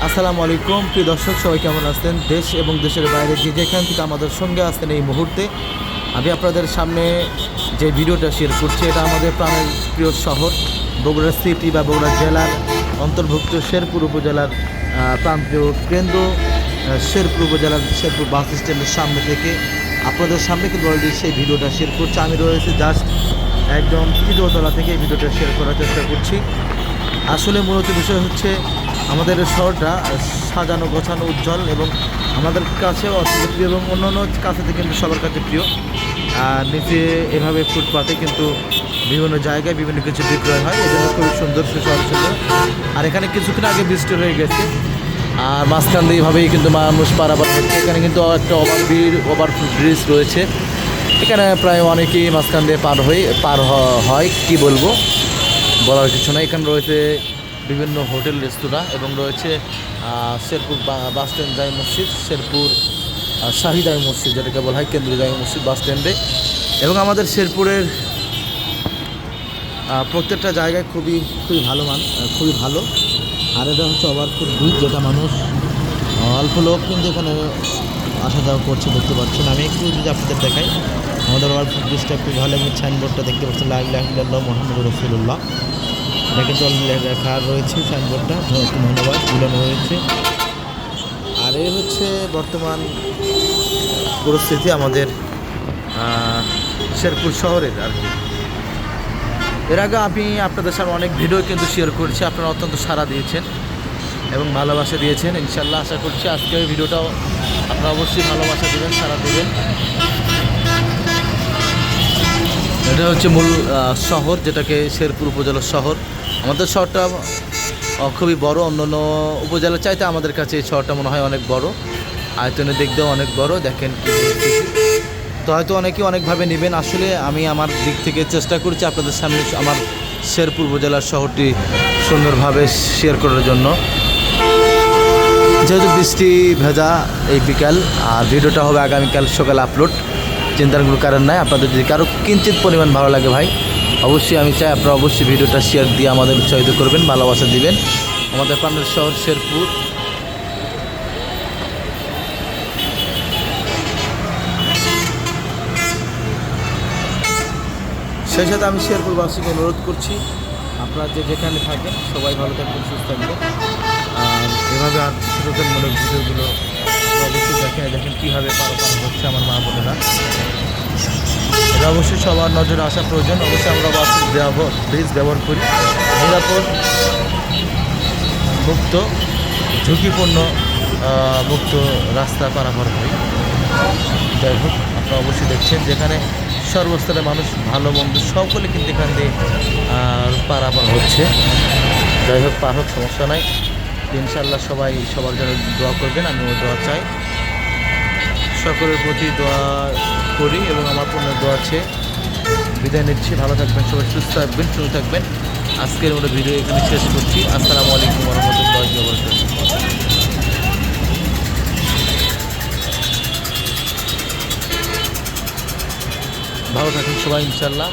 আসসালামু আলাইকুম প্রিয় দর্শক, সবাই কেমন আছেন? দেশ এবং দেশের বাইরে যে যেখান থেকে আমাদের সঙ্গে আছেন এই মুহূর্তে আমি আপনাদের সামনে যে ভিডিওটা শেয়ার করছি, এটা আমাদের প্রাণের প্রিয় শহর বগুড়া সিটি বা বগুড়া জেলার অন্তর্ভুক্ত শেরপুর উপজেলার প্রান্তীয় কেন্দ্র শেরপুর উপজেলার শেরপুর বাস স্ট্যান্ডের সামনে থেকে আপনাদের সামনে কিন্তু অলরেডি সেই ভিডিওটা শেয়ার করছি। আমি রয়েছি জাস্ট একদম তৃতীয়তলা থেকে এই ভিডিওটা শেয়ার করার চেষ্টা করছি। আসলে মূলত বিষয় হচ্ছে আমাদের শহরটা সাজানো গোছানো উজ্জ্বল এবং আমাদের কাছেও অত্যন্ত প্রিয় এবং অন্যান্য কাছে থেকে কিন্তু সবার কাছে প্রিয়। আর নিচে এভাবে ফুটপাতে কিন্তু বিভিন্ন জায়গায় বিভিন্ন কিছু বিক্রয় হয়, এই জন্য খুবই সুন্দর সুশহর সুন্দর। আর এখানে কিছুক্ষণ আগে বৃষ্টি হয়ে গেছে আর মাঝখান দিয়ে এভাবেই কিন্তু মানুষ পারাপার হচ্ছে। এখানে কিন্তু একটা ওভার ব্রিজ রয়েছে, এখানে প্রায় অনেকেই মাঝখান দিয়ে পার হয় কি বলবো, বলার কিছু না। এখানে রয়েছে বিভিন্ন হোটেল রেস্তোরাঁ এবং রয়েছে শেরপুর বাস স্ট্যান্ড জামি মসজিদ, শেরপুর শাহী জামি মসজিদ যেটাকে বলা হয় কেন্দ্রীয় জামি মসজিদ বাস স্ট্যান্ডে। এবং আমাদের শেরপুরের প্রত্যেকটা জায়গায় খুবই ভালো খুবই ভালো। আর এটা হচ্ছে ওভারফুট ব্রিজ, যেটা মানুষ অল্প লোক কিন্তু এখানে আসা যাওয়া করছে দেখতে পাচ্ছেন। আমি একটু যদি আপনাদের দেখাই, আমাদের ওভারফুট ব্রিজটা খুব ভালো। এবং সাইনবোর্ডটা দেখতে পাচ্ছেন লা ইলাহা ইল্লাল্লাহ মুহাম্মাদুর রাসূলুল্লাহ, এটা কিন্তু লেখা রয়েছে সাইনবোর্ডটা, ধন্যবাদ ঝুলানো রয়েছে। আর এই হচ্ছে বর্তমান পরিস্থিতি আমাদের শেরপুর শহরের আর কি। এর আগে আমি আপনাদের সামনে অনেক ভিডিও কিন্তু শেয়ার করেছি, আপনারা অত্যন্ত সাড়া দিয়েছেন এবং ভালোবাসা দিয়েছেন। ইনশাল্লাহ আশা করছি আজকের ভিডিওটাও আপনারা অবশ্যই ভালোবাসা দেবেন, সাড়া দেবেন। এটা হচ্ছে মূল শহর, যেটাকে শেরপুর উপজেলার শহর। আমাদের শহরটা খুবই বড়, অন্যান্য উপজেলার চাইতে আমাদের কাছে এই শহরটা মনে হয় অনেক বড়, আয়তনের দিক দিয়েও অনেক বড়। দেখেন কি তো হয়তো অনেকে অনেকভাবে নেবেন। আসলে আমি আমার দিক থেকে চেষ্টা করছি আপনাদের সামনে আমার শেরপুর উপজেলার শহরটি সুন্দরভাবে শেয়ার করার জন্য। যেহেতু বৃষ্টি ভেজা এই বিকাল, আর ভিডিওটা হবে আগামীকাল সকালে আপলোড, চিন্তার কোনো কারণ নাই। আপনাদের যদি কারো কিঞ্চিত পরিমাণ ভালো লাগে ভাই, অবশ্যই আমি চাই আপনারা অবশ্যই ভিডিওটা শেয়ার দিয়ে আমাদের উৎসাহিত করবেন, ভালোবাসা দিবেন। আমাদের প্রাণের শহর শেরপুর। সেই সাথে আমি শেরপুরবাসীকে অনুরোধ করছি, আপনারা যেখানে থাকেন সবাই ভালো থাকবেন, সুস্থ থাকবেন। আর এভাবে আর সচেতনমূলক ভিডিওগুলো অবশ্যই দেখেন কীভাবে পারাপার হচ্ছে আমার মা বোনেরা। এটা অবশ্যই সবার নজরে আসা প্রয়োজন। অবশ্যই আমরা ব্রিজ ব্যবহার করি, নিরাপদ মুক্ত ঝুঁকিপূর্ণ মুক্ত রাস্তা পারাপার হই। যাই হোক, আপনারা অবশ্যই দেখছেন যেখানে সর্বস্তরের মানুষ ভালো মন্দ সকলে কিন্তু এখান দিয়ে পারাপার হচ্ছে। যাই হোক, পার হোক, সমস্যা নাই। ইনশাল্লাহ সবাই সবার জন্য দোয়া করবেন, আমিও দোয়া চাই। সকলের প্রতি দোয়া করি এবং আমার পূর্ণ দোয়া চেয়ে বিদায় নিচ্ছি। ভালো থাকবেন সবাই, সুস্থ থাকবেন, সুস্থ থাকবেন। আজকের মতো ভিডিও এখানে শেষ করছি। আসসালামু আলাইকুম ওয়া রাহমাতুল্লাহি ওয়া বারাকাতুহু। ভালো থাকুন সবাই ইনশাল্লাহ।